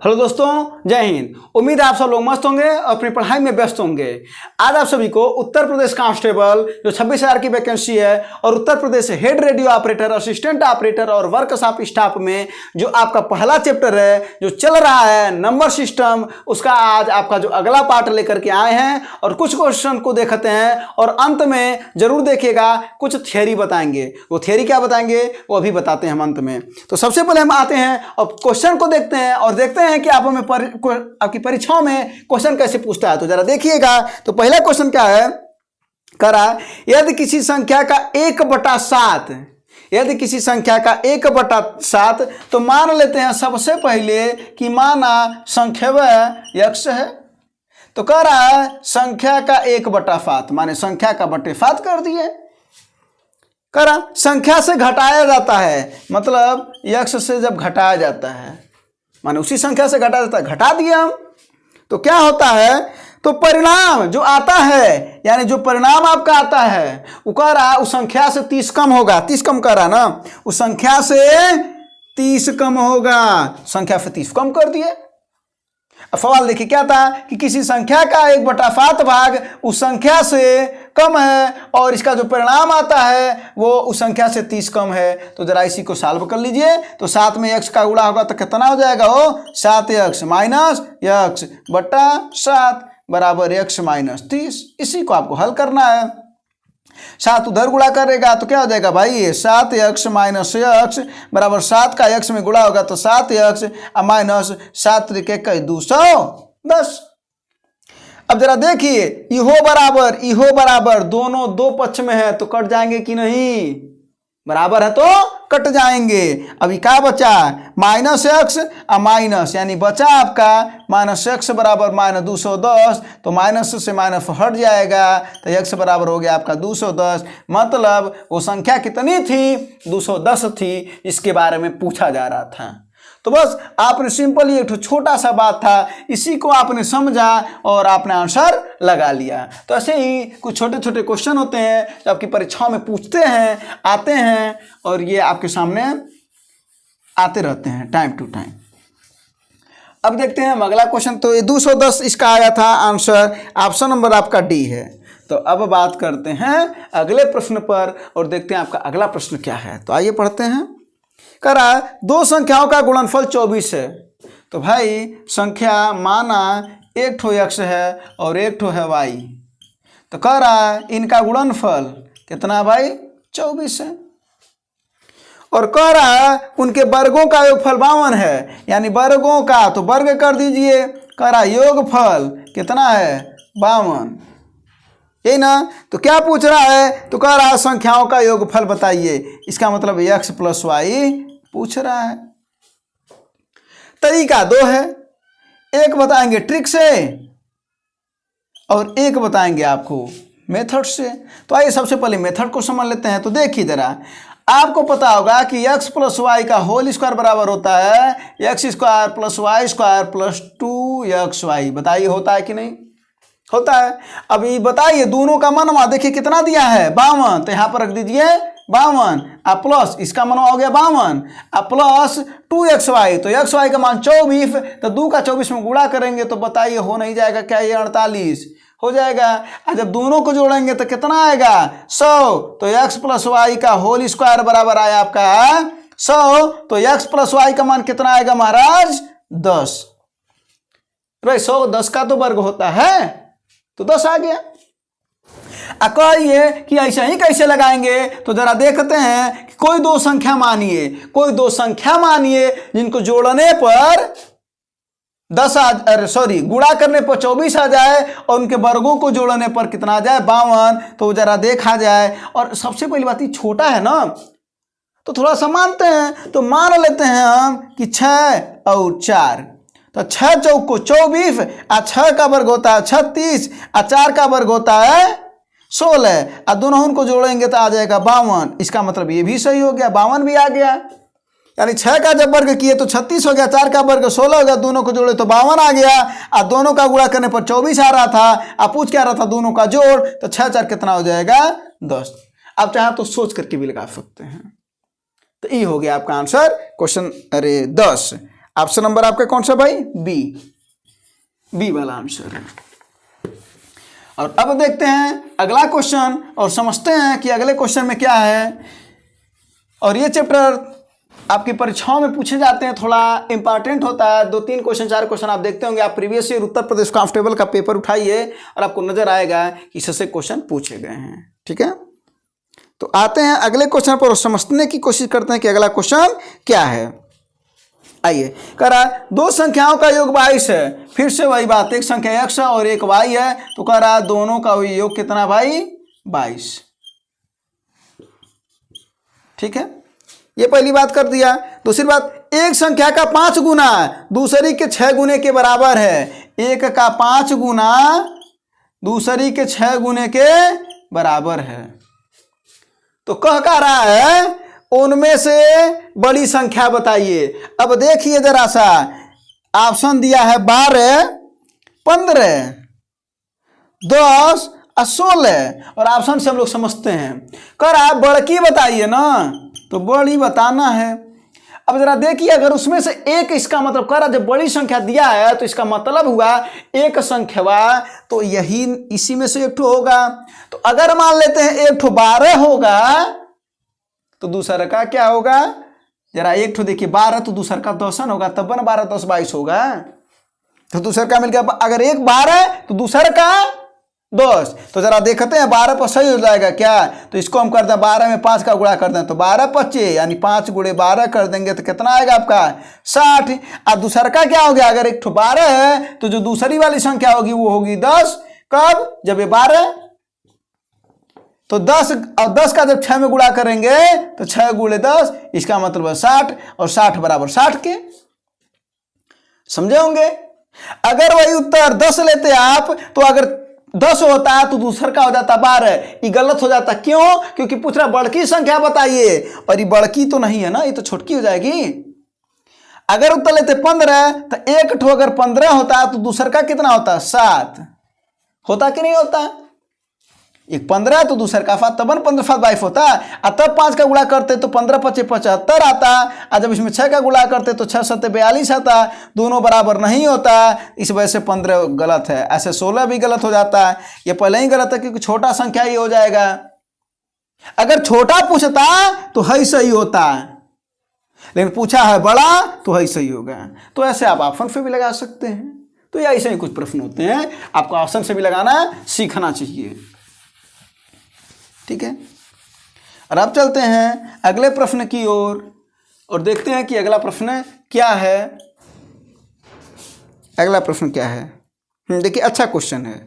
Hello दोस्तों, जय हिंद। उम्मीद है आप सब लोग मस्त होंगे और अपनी पढ़ाई में व्यस्त होंगे। आज आप सभी को उत्तर प्रदेश कांस्टेबल जो 26,000 की वैकेंसी है और Uttar Pradesh head radio operator, assistant operator और वर्कशॉप स्टाफ में जो आपका पहला चैप्टर है जो चल रहा है नंबर सिस्टम, उसका आज आपका जो अगला पार्ट लेकर के आए हैं और कुछ क्वेश्चन को देखते हैं और अंत में जरूर देखिएगा कुछ थियरी बताएंगे। वो थियरी क्या बताएंगे वो अभी बताते हैं हम अंत में। तो सबसे पहले हम आते हैं और क्वेश्चन को देखते हैं और देखते हैं कि आप हमें आपकी परीक्षाओं में क्वेश्चन कैसे पूछता है। तो जरा देखिएगा। तो पहला क्वेश्चन क्या है, करा यदि किसी संख्या का 1/7, यदि किसी संख्या का 1/7, तो मान लेते हैं सबसे पहले कि माना संख्या x है। तो कह रहा है संख्या का 1/7 माने संख्या का बटे 7 कर दिए। कह रहा संख्या से घटाया जाता है, मतलब x से जब घटाया जाता है माने उसी संख्या से घटा जाता है, घटा दिए हम। तो क्या होता है, तो परिणाम जो आता है यानी जो परिणाम आपका आता है वो कह रहा है उस संख्या से 30 कम होगा। 30 कम कर रहा ना, उस संख्या से 30 कम होगा। संख्या से 30 कम कर दिए। अब सवाल देखिए क्या था कि किसी संख्या का 1/7 भाग उस संख्या से कम है और इसका जो परिणाम आता है वो उस संख्या से 30 कम है। तो जरा इसी को सॉल्व कर लीजिए। तो 7 में x का गुणा होगा तो कितना हो जाएगा, हो 7x माइनस x बटा 7 बराबर x माइनस 30। इसी को आपको हल करना है। 7 उधर गुणा करेगा तो क्या हो जाएगा भाई, 7x माइनस x बराबर 7 का x में गुणा होगा तो 7x माइनस 7 के 210। अब जरा देखिए इहो बराबर दोनों दो पक्ष में है तो कट जाएंगे कि नहीं, बराबर है तो कट जाएंगे। अभी क्या बचा, माइनस x माइनस यानी बचा आपका माइनस x बराबर माइनस 210। तो माइनस से माइनस हट जाएगा तो x बराबर हो गया आपका 210। मतलब वो संख्या कितनी थी, 210 थी। इसके बारे में पूछा जा रहा था। तो बस आपने सिंपली एक छोटा सा बात था, इसी को आपने समझा और आपने आंसर लगा लिया। तो ऐसे ही कुछ छोटे छोटे क्वेश्चन होते हैं जो आपकी परीक्षाओं में पूछते हैं, आते हैं और ये आपके सामने आते रहते हैं टाइम टू टाइम। अब देखते हैं हम अगला क्वेश्चन। तो ये 210 इसका आया था आंसर, ऑप्शन नंबर आपका डी है। तो अब बात करते हैं अगले प्रश्न पर और देखते हैं आपका अगला प्रश्न क्या है। तो आइए पढ़ते हैं। कह रहा है दो संख्याओं का गुणनफल 24 है। तो भाई संख्या माना एक ठो x है और एक ठो है y। तो कह रहा है इनका गुणनफल कितना भाई, 24 है। और कह रहा है उनके वर्गों का योगफल 52 है, यानी वर्गों का तो वर्ग कर दीजिए। कह रहा योगफल कितना है, 52, यही ना। तो क्या पूछ रहा है, तो कह रहा है संख्याओं का योगफल बताइए। इसका मतलब x प्लस y पूछ रहा है। तरीका दो है, एक बताएंगे ट्रिक से और एक बताएंगे आपको मेथड से। तो आइए सबसे पहले मेथड को समझ लेते हैं। तो देखिए जरा, आपको पता होगा कि x प्लस वाई का होल स्क्वायर बराबर होता है x square plus Y square plus 2xy। बताइए होता है कि नहीं, होता है। अभी बताइए दोनों का मनवा देखिए कितना दिया है, 52। तो यहाँ पर रख दीजिए 52 आ प्लस इसका मनवा हो गया 52 आ प्लस 2xy। तो xy का मान 24, तो 2 का 24 में गुणा करेंगे तो बताइए हो नहीं जाएगा क्या, ये 48 हो जाएगा। और जब दोनों को जोड़ेंगे तो कितना आएगा, 100। तो x प्लस वाई का होल स्क्वायर बराबर आया आपका 100। तो x प्लस वाई का मान कितना आएगा महाराज, 10। भाई 100 10 का तो वर्ग होता है तो 10 आ गया। कहिए कि ऐसे ही कैसे लगाएंगे। तो जरा देखते हैं कि कोई दो संख्या मानिए जिनको जोड़ने पर 10 गुणा करने पर 24 आ जाए और उनके वर्गों को जोड़ने पर कितना आ जाए, 52। तो जरा देखा जाए। और सबसे पहली बात ये छोटा है ना तो थोड़ा सा मानते हैं। तो मान लेते हैं हम कि 6 और 4। तो 6 चौक को 24 आ 6 का वर्ग होता है 36 आ 4 का वर्ग होता है 16 आ दोनों उनको जोड़ेंगे तो आ जाएगा 52। इसका मतलब ये भी सही हो गया, 52 भी आ गया। यानी 6 का जब वर्ग किए तो 36 हो गया, 4 का वर्ग 16 हो गया, दोनों को जोड़े तो 52 आ गया। आ दोनों का गुणा करने पर 24 आ रहा था। आ पूछ क्या रहा था, दोनों का जोड़। तो 6 4 कितना हो जाएगा, 10। आप चाहे तो सोच करके भी लगा सकते हैं। तो ये हो गया आपका आंसर क्वेश्चन 10। ऑप्शन नंबर आपका कौन सा भाई? बी वाला आंसर है। और अब देखते हैं अगला क्वेश्चन और समझते हैं कि अगले क्वेश्चन में क्या है। और ये चैप्टर आपकी परीक्षाओं में पूछे जाते हैं, थोड़ा इंपॉर्टेंट होता है। 2-3 क्वेश्चन 4 क्वेश्चन आप देखते होंगे। आप previous year Uttar Pradesh constable का पेपर उठाइए और आपको नजर आएगा कि इससे क्वेश्चन पूछे गए हैं। ठीक है, तो आते हैं अगले क्वेश्चन पर और समझने की कोशिश करते हैं कि अगला क्वेश्चन क्या है। आइए, कह रहा है 2 संख्याओं का योग 22 है। फिर से वही बात, एक संख्या x है और एक y है, तो कह रहा है दोनों का योग कितना भाई? 22। ठीक है, ये पहली बात कर दिया। दूसरी बात, एक संख्या का 5 गुना दूसरी के 6 गुने के बराबर है। एक का 5 गुना दूसरी के 6 गुने के बराबर है। तो कह रहा है उनमें से बड़ी संख्या बताइए। अब देखिए जरा सा, ऑप्शन दिया है 12, 15, 10 और 16 और ऑप्शन से हम लोग समझते हैं। कह रहा है बड़की बताइए ना, तो बड़ी बताना है। अब जरा देखिए, अगर उसमें से एक, इसका मतलब कह रहा जब बड़ी संख्या दिया है तो इसका मतलब हुआ एक संख्या, तो यही इसी में से एक ठो होगा। तो अगर मान लेते हैं एक ठो 12 होगा तो दूसरा का क्या होगा? जरा एक ठो देखिए 12 तो दूसरा का 10 होगा, तब ना 12 10 22 होगा। तो दूसरा का मिल गया, अगर एक 12 तो दूसरा का 10। तो जरा देखते हैं 12 पर सही हो जाएगा क्या? तो इसको हम करते हैं 12 में 5 का गुणा कर दें तो 12 25 यानी 5 गुणे 12 कर देंगे तो कितना आएगा आपका? 60। अब दूसरा का क्या हो गया? अगर एक ठो 12 है तो जो दूसरी वाली संख्या होगी वो होगी 10। कब? जब ये 12 तो 10 और 10 का जब 6 में गुणा करेंगे तो 6 गुणे 10, इसका मतलब है 60 और 60 बराबर 60 के। समझे होंगे? अगर वही उत्तर 10 लेते आप तो अगर 10 होता है तो दूसरा का हो जाता 12। ये गलत हो जाता, क्यों? क्योंकि पूछ रहा बड़की संख्या बताइए और ये बड़की तो नहीं है ना, ये तो छोटकी हो जाएगी। अगर उत्तर लेते 15 तो एक ठो अगर 15 होता है तो दूसरा का कितना होता? 7 होता कि नहीं होता? एक 15 तो दूसरा का 5, तब 15 7 22 होता। और तब 5 का गुणा करते तो 15 25 75 आता। और जब इसमें 6 का गुणा करते तो 6 7 42 आता। दोनों बराबर नहीं होता, इस वजह से 15 गलत है। ऐसे 16 भी गलत हो जाता है। ये पहले ही गलत है क्योंकि छोटा संख्या ही हो जाएगा। अगर छोटा पूछता तो है सही होता, लेकिन पूछा है बड़ा तो है सही होगा। तो ऐसे आप ऑप्शन से भी लगा सकते हैं। तो ये ऐसे ही कुछ प्रश्न होते हैं, आपको ऑप्शन से भी लगाना सीखना चाहिए। ठीक है, और अब चलते हैं अगले प्रश्न की ओर और देखते हैं कि अगला प्रश्न क्या है। अगला प्रश्न क्या है? देखिए, अच्छा क्वेश्चन है।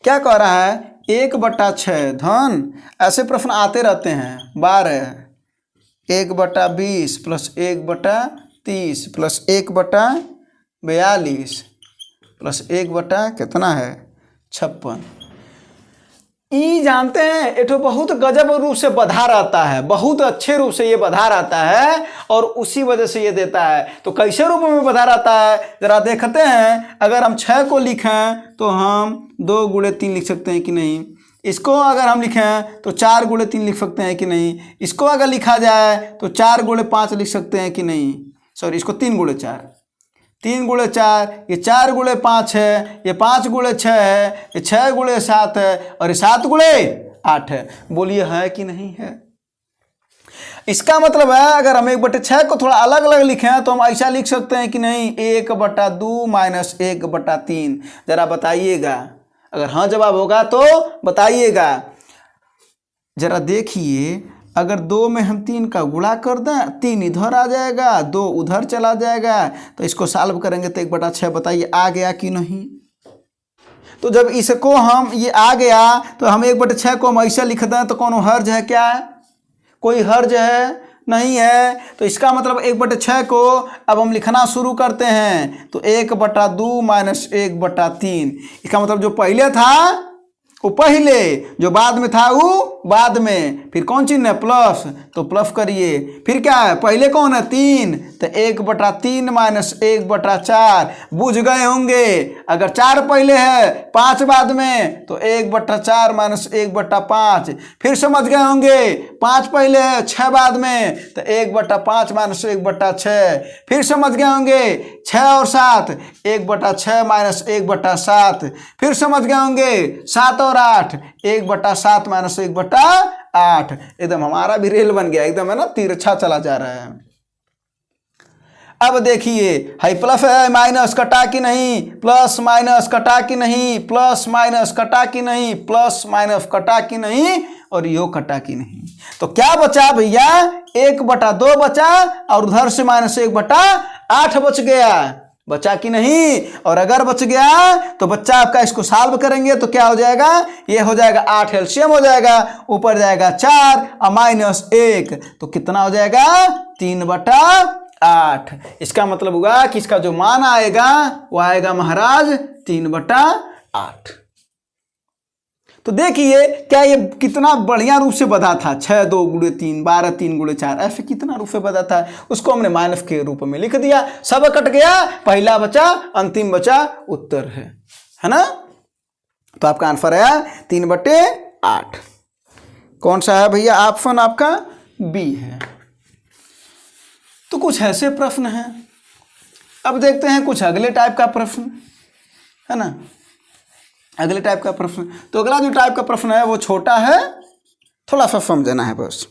क्या कह रहा है? 1/6 धन, ऐसे प्रश्न आते रहते हैं। 12 1/20 प्लस 1/30 प्लस 1/42 प्लस 1 कितना है? 56। ई जानते हैं, ये तो बहुत गजब रूप से बधा रहता है, बहुत अच्छे रूप से ये बधा रहता है और उसी वजह से ये देता है। तो कैसे रूप में बधा रहता है जरा देखते हैं। अगर हम 6 को लिखें तो हम 2 गुणे 3 लिख सकते हैं कि नहीं? इसको अगर हम लिखें तो 4 गुणे 3 लिख सकते हैं कि नहीं? इसको अगर लिखा जाए तो 4 गुणे 5 लिख सकते हैं कि नहीं? सॉरी, इसको 3 गुणे 4, 3 गुणे 4, ये 4 गुणे 5 है, ये 5 गुणे 6 है, ये 6 गुणे 7 है और ये 7 गुणे 8 है। बोलिए है कि नहीं है? इसका मतलब है अगर हम 1/6 को थोड़ा अलग अलग लिखें तो हम ऐसा लिख सकते हैं कि नहीं? 1/2 माइनस 1/3। जरा बताइएगा, अगर हाँ जवाब होगा तो बताइएगा। जरा देखिए, अगर 2 में हम 3 का गुणा कर दें, 3 इधर आ जाएगा, 2 उधर चला जाएगा, तो इसको सॉल्व करेंगे तो 1/6 बताइए आ गया कि नहीं? तो जब इसको हम ये आ गया तो हम 1/6 को हम ऐसे लिख दें तो कौन हर्ज है क्या? कोई हर्ज है? नहीं है। तो इसका मतलब 1/6 को अब हम लिखना शुरू करते हैं तो 1/2 माइनस 1/3। इसका मतलब जो पहले था वो पहले, जो बाद में था वो बाद में। फिर कौन चिन्ह है? प्लस, तो प्लस करिए। फिर क्या है? पहले कौन है? 3, तो 1/3 माइनस 1/4 बुझ गए होंगे। अगर 4 पहले है 5 बाद में तो 1/4 माइनस 1/5। फिर समझ गए होंगे 5 पहले है 6 बाद में तो 1/5 माइनस 1/6। फिर समझ गए होंगे 6 और 7 1/6 माइनस 1/7। फिर समझ गए होंगे 7 और 8 1/7 माइनस 1/8। एकदम हमारा भी रेल बन गया, एकदम है ना, तिरछा चला जा रहा है। अब देखिए हाई प्लस है माइनस कटा कि नहीं, प्लस माइनस कटा कि नहीं, प्लस माइनस कटा कि नहीं, प्लस माइनस कटा कि नहीं, और यो कटा कि नहीं। तो क्या बचा भैया, 1/2 बचा और उधर से माइनस 1/8 बच गया। बचा कि नहीं? और अगर बच गया तो बच्चा आपका इसको सॉल्व करेंगे तो क्या हो जाएगा, ये हो जाएगा 8 एलसीएम हो जाएगा, ऊपर जाएगा 4 और माइनस 1 तो कितना हो जाएगा 3/8। इसका मतलब हुआ कि इसका जो मान आएगा वो आएगा महाराज 3/8। तो देखिए क्या ये कितना बढ़िया रूप से बधा था, 6 2 × 3 12 3 × 4 ऐसे कितना रूप से बधा था, उसको हमने माइनस के रूप में लिख दिया। सब कट गया, पहला बचा, अंतिम बचा, उत्तर है ना। तो आपका आंसर आया 3/8। कौन सा है भैया ऑप्शन आपका बी है। तो कुछ ऐसे प्रश्न हैं। अब देखते हैं कुछ अगले टाइप का प्रश्न, है ना, अगले टाइप का प्रश्न। तो अगला जो टाइप का प्रश्न है वो छोटा है, थोड़ा सा समझना है बस।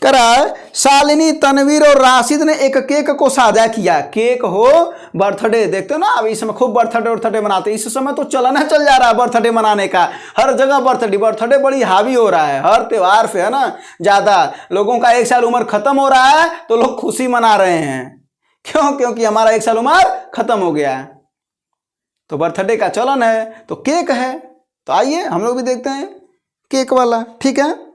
कह रहा है शालिनी, तनवीर और राशिद ने एक केक को साझा किया। केक हो, बर्थडे, देखते हो ना अभी इस समय खूब बर्थडे मनाते हैं। इस समय तो चलन चल जा रहा है बर्थडे मनाने का, हर जगह बर्थडे बड़ी हावी हो रहा है हर त्योहार पे, है ना। ज़्यादा लोगों का 1 साल उम्र खत्म हो रहा है तो लोग खुशी मना रहे हैं। क्यों? क्योंकि हमारा 1 साल उम्र खत्म हो गया है, तो बर्थडे का चलन है, तो केक है। तो आइए हम लोग भी देखते हैं केक वाला, ठीक है।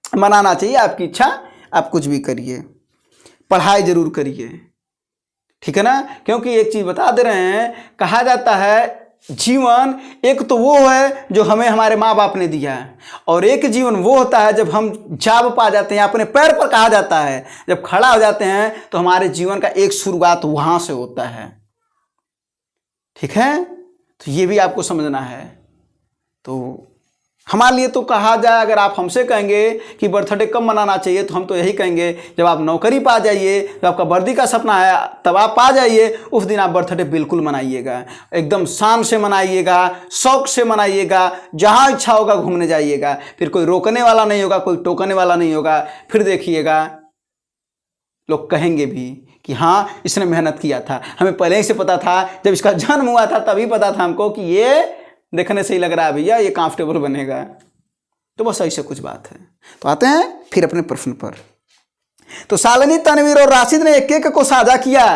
मनाना चाहिए, आपकी इच्छा, आप कुछ भी करिए, पढ़ाई जरूर करिए, ठीक है ना। क्योंकि एक चीज बता दे रहे हैं, कहा जाता है जीवन एक तो वो है जो हमें हमारे माँ बाप ने दिया है, और एक जीवन वो होता है जब हम जाब पा जाते हैं, अपने पैर पर, कहा जाता है जब खड़ा हो जाते हैं तो हमारे जीवन का एक शुरुआत वहां से होता है, ठीक है। तो ये भी आपको समझना है। तो हमारे लिए तो कहा जाए, अगर आप हमसे कहेंगे कि बर्थडे कब मनाना चाहिए तो हम तो यही कहेंगे जब आप नौकरी पा जाइए, जब आपका वर्दी का सपना है तब आप पा जाइए, उस दिन आप बर्थडे बिल्कुल मनाइएगा, एकदम शान से मनाइएगा, शौक से मनाइएगा, जहाँ इच्छा होगा घूमने जाइएगा, फिर कोई रोकने वाला नहीं होगा, कोई टोकने वाला नहीं होगा। फिर देखिएगा लोग कहेंगे भी कि हाँ इसने मेहनत किया था, हमें पहले ही से पता था, जब इसका जन्म हुआ था तभी पता था हमको कि ये देखने से ही लग रहा है भैया ये कांस्टेबल बनेगा। तो बस ऐसे कुछ बात है। तो आते हैं फिर अपने प्रश्न पर। तो शालिनी, तनवीर और राशिद ने एक केक को साझा किया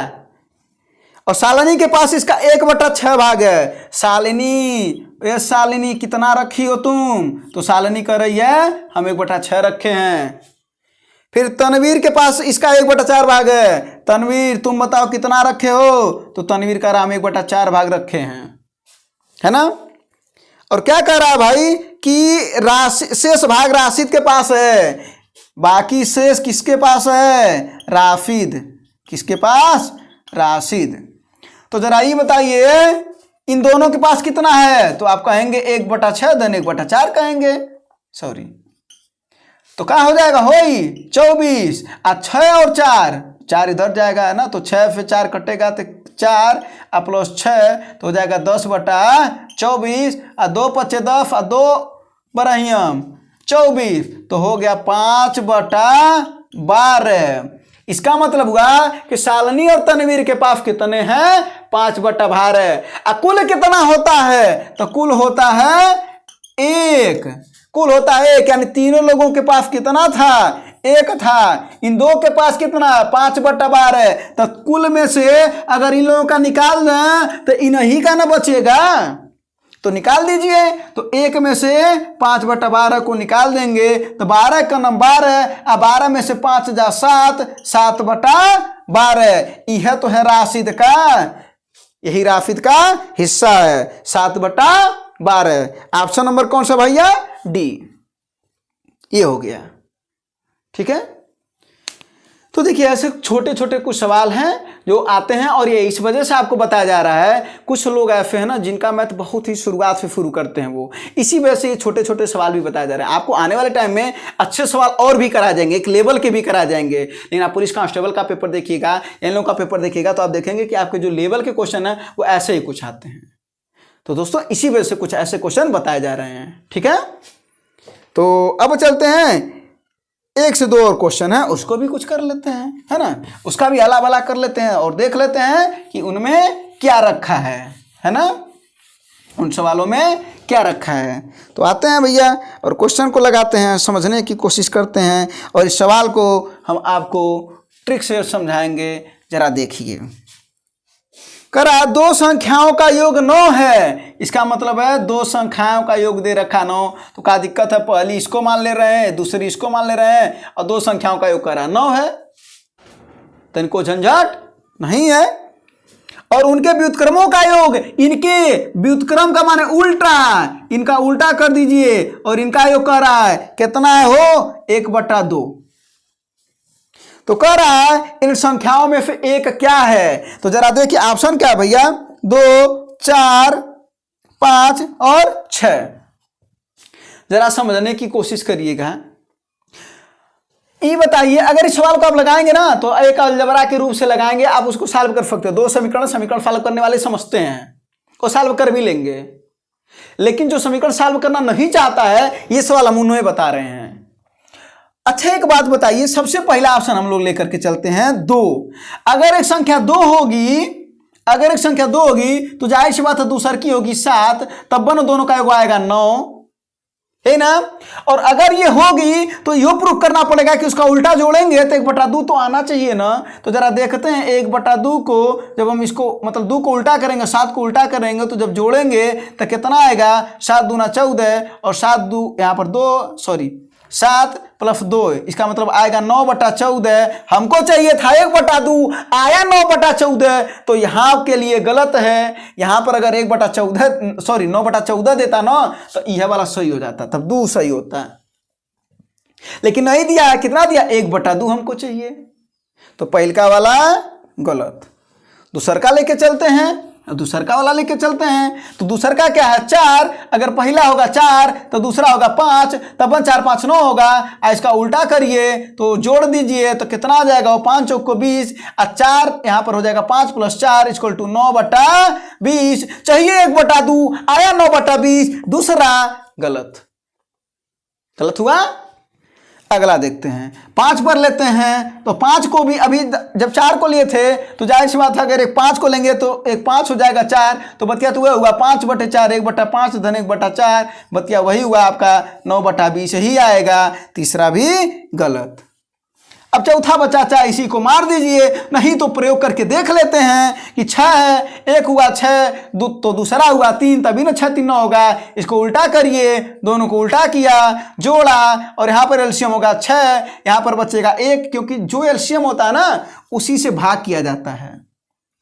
और शालिनी के पास इसका 1/6 भाग है। शालिनी कितना रखी हो तुम? तो शालिनी कह रही है हम 1/6 रखे हैं। फिर तनवीर के पास इसका 1/4 भाग है। तनवीर तुम बताओ कितना रखे हो? तो तनवीर कह रहा हम 1/4 भाग रखे हैं, है ना। और क्या कह रहा है भाई कि शेष भाग राशिद के पास है, बाकी शेष किसके पास है? राशिद। किसके पास? राशिद। तो जरा ये बताइए इन दोनों के पास कितना है? तो आप कहेंगे 1/6 देन 1/4 कहेंगे, सॉरी। तो क्या हो जाएगा, होई 24 और 6 और 4 इधर जाएगा, है ना। तो 6 से 4 कटेगा तो 4 और प्लस 6 तो हो जाएगा 10/24 और 2 × 10 और 2 बराहियम 24 तो हो गया 5/12। इसका मतलब हुआ कि शालिनी और तनवीर के पास कितने हैं? 5/12। और कुल कितना होता है? तो कुल होता है 1। कुल होता है 1, यानी तीनों लोगों के पास कितना था? 1 था। इन दो के पास कितना? 5/12। तो कुल में से अगर इन लोगों का निकाल दें तो इन्हीं का ना बचेगा, तो निकाल दीजिए। तो 1 में से 5/12 को निकाल देंगे तो 12 का नंबर 12 और 12 में से 5 जा 7, 7/12। यह तो है राशिद का, यही राशिद का हिस्सा है 7/12। ऑप्शन नंबर कौन सा भैया? डी। ये हो गया, ठीक है। तो देखिए ऐसे छोटे छोटे कुछ सवाल हैं जो आते हैं और ये इस वजह से आपको बताया जा रहा है। कुछ लोग ऐसे हैं ना जिनका मैथ बहुत ही शुरुआत से शुरू करते हैं, वो इसी वजह से ये छोटे छोटे सवाल भी बताए जा रहे हैं। आपको आने वाले टाइम में अच्छे सवाल और भी करा जाएंगे, एक लेवल के भी करा जाएंगे। लेकिन आप पुलिस कांस्टेबल का पेपर देखिएगा, इन लोगों का पेपर देखिएगा तो आप देखेंगे कि आपके जो लेवल के क्वेश्चन है वो ऐसे ही कुछ आते हैं। तो दोस्तों इसी वजह से कुछ ऐसे क्वेश्चन बताए जा रहे हैं, ठीक है। तो अब चलते हैं, 1 से 2 और क्वेश्चन है उसको भी कुछ कर लेते हैं, है ना, उसका भी अला बला कर लेते हैं और देख लेते हैं कि उनमें क्या रखा है ना, उन सवालों में क्या रखा है। तो आते हैं भैया और क्वेश्चन को लगाते हैं, समझने की कोशिश करते हैं और इस सवाल को हम आपको ट्रिक से समझाएंगे। जरा देखिए, करा 2 संख्याओं का योग 9 है, इसका मतलब है 2 संख्याओं का योग दे रखा 9। तो क्या दिक्कत है, पहली इसको मान ले रहे हैं, दूसरी इसको मान ले रहे हैं और 2 संख्याओं का योग करा 9 है, तो इनको झंझट नहीं है। और उनके व्युत्क्रमों का योग, इनके व्युत्क्रम का माने उल्टा, इनका उल्टा कर दीजिए और इनका योग कर रहा है कितना है हो 1/2। तो कह रहा है इन संख्याओं में से एक क्या है। तो जरा देखिए ऑप्शन क्या है भैया, 2, 4, 5 और 6। जरा समझने की कोशिश करिएगा। ये बताइए, अगर इस सवाल को आप लगाएंगे ना तो एक अलजबरा के रूप से लगाएंगे, आप उसको सॉल्व कर सकते हो। 2 समीकरण सॉल्व करने वाले समझते हैं, वो सॉल्व कर भी लेंगे। लेकिन जो समीकरण सॉल्व करना नहीं चाहता है, ये सवाल हम उन्हें बता रहे हैं। अच्छा एक बात बताइए, सबसे पहला ऑप्शन हम लोग लेकर के चलते हैं 2। अगर एक संख्या 2 होगी तो जाहिर सी बात है दूसर की होगी 7, तब बनो दोनों का योग आएगा 9, है ना। और अगर ये होगी तो यो प्रूफ करना पड़ेगा कि उसका उल्टा जोड़ेंगे तो 1/2 तो आना चाहिए ना। तो जरा देखते हैं 1/2 को जब हम इसको मतलब 2 को उल्टा करेंगे, 7 को उल्टा करेंगे तो जब जोड़ेंगे तो कितना आएगा, 7 दूना 14 और 7 + 2, इसका मतलब आएगा 9/14। हमको चाहिए था 1/2, आया 9/14। तो यहाँ के लिए गलत है। यहाँ पर अगर 9/14 देता ना तो यह वाला सही हो जाता, तब 2 सही होता। लेकिन नहीं दिया, कितना दिया 1/2 हमको चाहिए, तो पहलका वाला गलत। दूसर का लेके चलते हैं, दूसर का वाला लेके चलते हैं। तो दूसर का क्या है 4, अगर पहला होगा 4 तो दूसरा होगा 5, तब 4 5 9 होगा। इसका उल्टा करिए तो जोड़ दीजिए तो कितना आ जाएगा, वो 5 चौको 20 और 4 यहाँ पर हो जाएगा 5 + 4 = 9/20। चाहिए 1/2, आया 9/20, दूसरा गलत हुआ। अगला देखते हैं, 5 पर लेते हैं। तो 5 को भी अभी जब 4 को लिए थे तो जाहिर सी बात है अगर एक 5 को लेंगे तो एक 5 हो जाएगा 4, तो बतिया तो वह हुआ 5/4, 1/5 धन 1/4, बतिया वही हुआ आपका 9/20 ही आएगा। तीसरा भी गलत। अब चौथा बचा, चाहे इसी को मार दीजिए, नहीं तो प्रयोग करके देख लेते हैं कि 6 है, 1 हुआ 6 तो दूसरा हुआ 3, तभी ना 6 3 9 होगा। इसको उल्टा करिए, दोनों को उल्टा किया, जोड़ा और यहाँ पर एलसीएम होगा 6, यहाँ पर बचेगा 1, क्योंकि जो एलसीएम होता है ना उसी से भाग किया जाता है।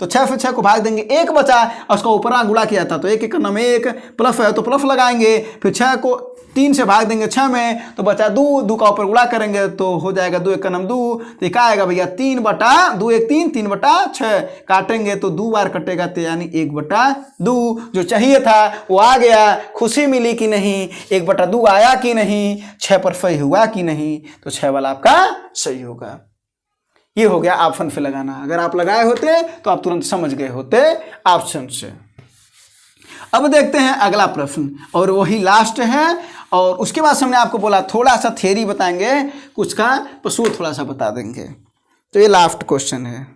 तो 6 से 6 को भाग देंगे, 1 बचा और उसका ऊपर गुणा किया था तो 1 1 नम 1 प्लस है तो प्लस लगाएंगे। फिर 6 को 3 से भाग देंगे 6 में तो बचा 2 का ऊपर गुणा करेंगे तो हो जाएगा 2 1 नम 2, तो क्या आएगा भैया 3/2 1 3 3/6। काटेंगे तो 2 बार कटेगा तो यानी 1/2। जो चाहिए था वो आ गया। खुशी मिली कि नहीं, 1/2 आया कि नहीं, 6 पर सही हुआ कि नहीं, तो 6 वाला आपका सही होगा। ये हो गया ऑप्शन पे लगाना। अगर आप लगाए होते तो आप तुरंत समझ गए होते ऑप्शन से। अब देखते हैं अगला प्रश्न और वही लास्ट है। और उसके बाद हमने आपको बोला थोड़ा सा थ्योरी बताएंगे, कुछ का पशु थोड़ा सा बता देंगे। तो ये लास्ट क्वेश्चन है।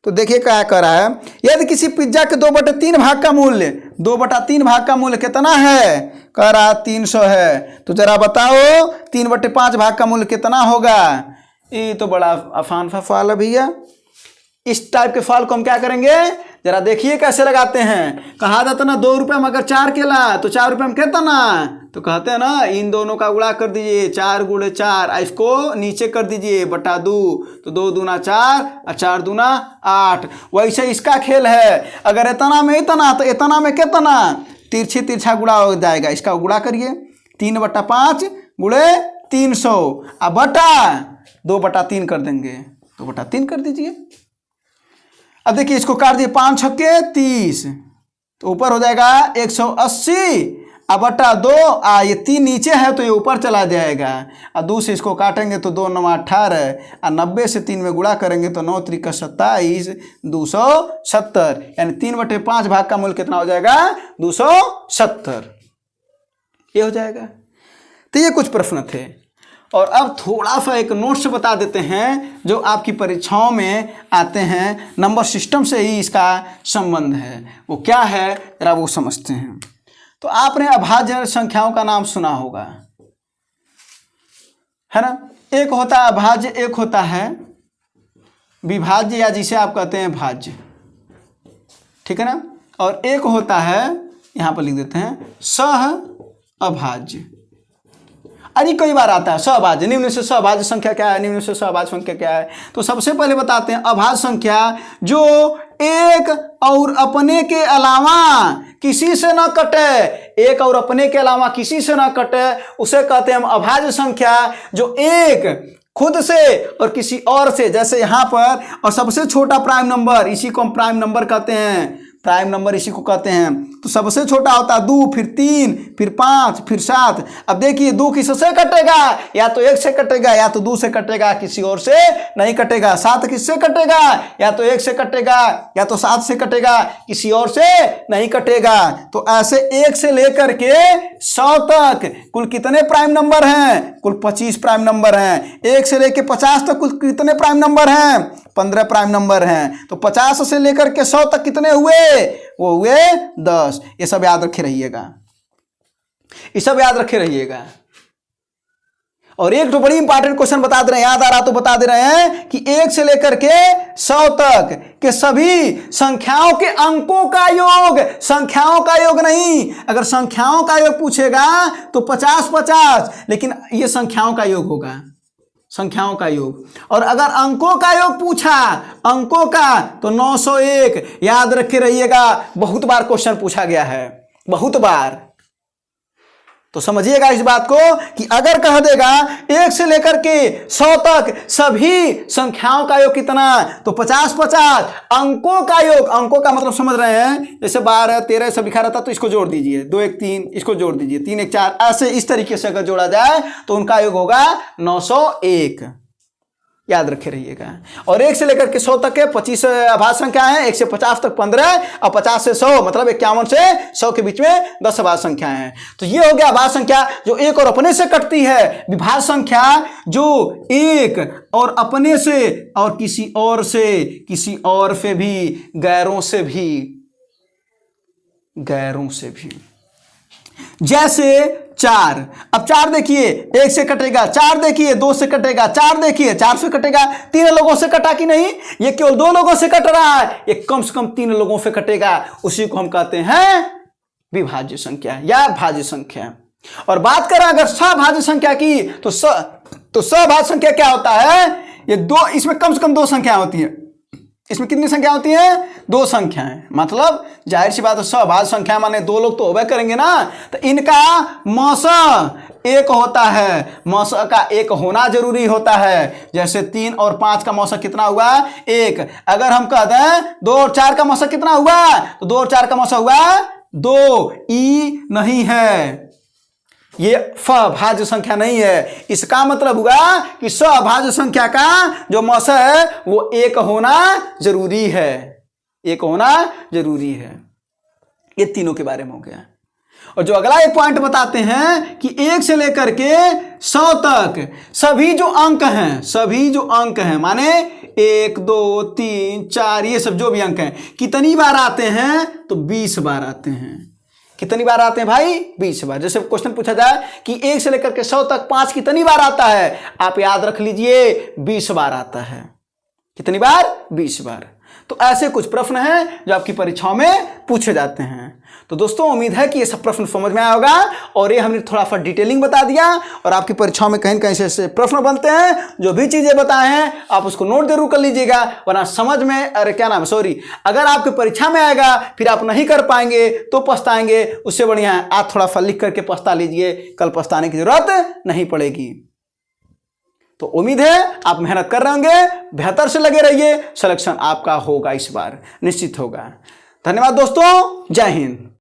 तो देखिए क्या कर रहा है, यदि किसी पिज्जा के 2/3 भाग का मूल्य 2/3 भाग का मूल्य कितना है, कह रहा 300 है। तो जरा बताओ 3/5 भाग का मूल्य कितना होगा। ये तो बड़ा आसान सा सवाल है भैया। इस टाइप के सवाल को हम क्या करेंगे, जरा देखिए कैसे लगाते हैं। कहा जाता ना 2 रुपये में अगर 4 केला तो 4 रुपये में कितना, तो कहते हैं ना इन दोनों का गुणा कर दीजिए 4 × 4, इसको नीचे कर दीजिए /2, तो 2 दूना 4 और 4 दूना 8। वैसे इसका खेल है, अगर इतना में इतना तो इतना में कितना, तिरछा गुणा हो जाएगा। इसका गुणा करिए 3/5 × 300 अब बटा 2/3 कर देंगे तो बटा 3 कर दीजिए। अब देखिए इसको काट दिए, 5 छक्के 30, तो ऊपर हो जाएगा 180 अब बटा 2, ये 3 नीचे है तो ये ऊपर चला जाएगा। और 2 से इसको काटेंगे तो 2 9 18, और 90 से 3 में गुणा करेंगे तो 9 3 27 270, यानी 3/5 भाग का मूल्य कितना हो जाएगा 270, ये हो जाएगा। तो ये कुछ प्रश्न थे। और अब थोड़ा सा एक नोट्स बता देते हैं जो आपकी परीक्षाओं में आते हैं, नंबर सिस्टम से ही इसका संबंध है। वो क्या है जरा वो समझते हैं। तो आपने अभाज्य संख्याओं का नाम सुना होगा, है ना। एक होता है अभाज्य, एक होता है विभाज्य या जिसे आप कहते हैं भाज्य, ठीक है ना। और एक होता है, यहां पर लिख देते हैं, सह अभाज्य। अरे कई बार आता है सहभाज्य, निम्न से सहभाज्य संख्या क्या है, निम्न से सहभाज्य संख्या क्या है। तो सबसे पहले बताते हैं अभाज्य संख्या जो एक और अपने के अलावा किसी से न कटे, एक और अपने के अलावा किसी से न कटे, उसे कहते हैं हम अभाज्य संख्या। जो एक खुद से और किसी और से, जैसे यहां पर, और सबसे छोटा प्राइम नंबर, इसी को हम प्राइम नंबर कहते हैं, प्राइम नंबर इसी को कहते हैं। तो सबसे छोटा होता है 2, फिर 3, फिर 5, फिर 7। अब देखिए 2 किससे कटेगा, या तो 1 से कटेगा, या तो 2 से कटेगा, किसी और से नहीं कटेगा। 7 किससे कटेगा, या तो 1 से कटेगा, या तो 7 से कटेगा, किसी और से नहीं कटेगा। तो ऐसे 1 से लेकर के 100 तक कुल कितने प्राइम नंबर हैं, कुल 25 प्राइम नंबर हैं। 1 से लेकर 50 तक कुल कितने प्राइम नंबर हैं, 15 प्राइम नंबर हैं। तो 50 से लेकर के 100 तक कितने हुए, वो हुए 10। ये सब याद रखे रहिएगा, ये सब याद रखे रहिएगा। और एक तो बड़ी इंपॉर्टेंट क्वेश्चन बता दे रहे हैं, याद आ रहा तो बता दे रहे हैं कि 1 से लेकर के 100 तक के सभी संख्याओं के अंकों का योग, संख्याओं का योग नहीं। अगर संख्याओं का योग पूछेगा तो 50-50, लेकिन ये संख्याओं का योग होगा, संख्याओं का योग। और अगर अंकों का योग पूछा, अंकों का, तो 901। याद रखे रहिएगा, बहुत बार क्वेश्चन पूछा गया है, बहुत बार। तो समझिएगा इस बात को कि अगर कह देगा 1 से लेकर के 100 तक सभी संख्याओं का योग कितना, तो 50-50। अंकों का योग, अंकों का मतलब समझ रहे हैं, जैसे 12 13 सब लिखा रहता तो इसको जोड़ दीजिए, 2 1 3, इसको जोड़ दीजिए, 3 1 4, ऐसे इस तरीके से अगर जोड़ा जाए तो उनका योग होगा 901। याद रखे रहिएगा। और 1 से लेकर के 100 तक के 25 अभाज्य संख्या है, 1 से 50 तक 15, और 50 से 100 मतलब 51 से 100 के बीच में 10 अभाज्य संख्याएं हैं। तो ये हो गया अभाज्य संख्या जो एक और अपने से कटती है। विभाज्य संख्या जो एक और अपने से और किसी और से, किसी और से भी, गैरों से भी, गैरों से भी। जैसे 4, अब 4 देखिए 1 से कटेगा, 4 देखिए 2 से कटेगा, 4 देखिए 4 से कटेगा। 3 लोगों से कटा कि नहीं, ये केवल 2 लोगों से कट रहा है, ये कम से कम 3 लोगों से कटेगा, उसी को हम कहते हैं विभाज्य संख्या या भाज्य संख्या। और बात करें अगर सभाज्य संख्या की, तो सभाज्य संख्या क्या होता है, ये 2, इसमें कम से कम 2 संख्या होती है। इसमें कितनी संख्या होती है, 2 संख्याएं। मतलब जाहिर सी बात है सहभाज्य संख्या माने 2 लोग तो होबे करेंगे ना। तो इनका मौसा एक होता है, मौसा का एक होना जरूरी होता है। जैसे 3 और 5 का मौसा कितना हुआ, 1। अगर हम कह दें 2 और 4 का मौसा कितना हुआ, तो 2 और 4 का मौसा हुआ 2। ई नहीं है, ये सभाज्य संख्या नहीं है। इसका मतलब हुआ कि सभाज्य संख्या का जो मौसा है वो 1 होना जरूरी है, 1 होना जरूरी है। ये तीनों के बारे में हो गया। और जो अगला एक पॉइंट बताते हैं कि 1 से लेकर के 100 तक सभी जो अंक हैं, सभी जो अंक हैं माने 1 2 3 4 ये सब जो भी अंक हैं कितनी बार आते हैं, तो 20 बार आते हैं। कितनी बार आते हैं भाई, 20 बार। जैसे क्वेश्चन पूछा जाए कि 1 से लेकर के 100 तक 5 कितनी बार आता है, आप याद रख लीजिए 20 बार आता है। कितनी बार, 20 बार। तो ऐसे कुछ प्रश्न हैं जो आपकी परीक्षाओं में पूछे जाते हैं। तो दोस्तों उम्मीद है कि ये सब प्रश्न समझ में आया होगा, और ये हमने थोड़ा सा डिटेलिंग बता दिया। और आपकी परीक्षाओं में कहीं कहीं से प्रश्न बनते हैं, जो भी चीजें बताए हैं आप उसको नोट जरूर कर लीजिएगा, वरना समझ में, अरे क्या नाम है, सॉरी, अगर आपकी परीक्षा में आएगा फिर आप नहीं कर पाएंगे तो पछताएंगे। उससे बढ़िया है आप थोड़ा सा लिख करके पछता लीजिए, कल पछताने की जरूरत नहीं पड़ेगी। तो उम्मीद है आप मेहनत कर रहे होंगे, बेहतर से लगे रहिए, सिलेक्शन आपका होगा, इस बार निश्चित होगा। धन्यवाद दोस्तों, जय हिंद।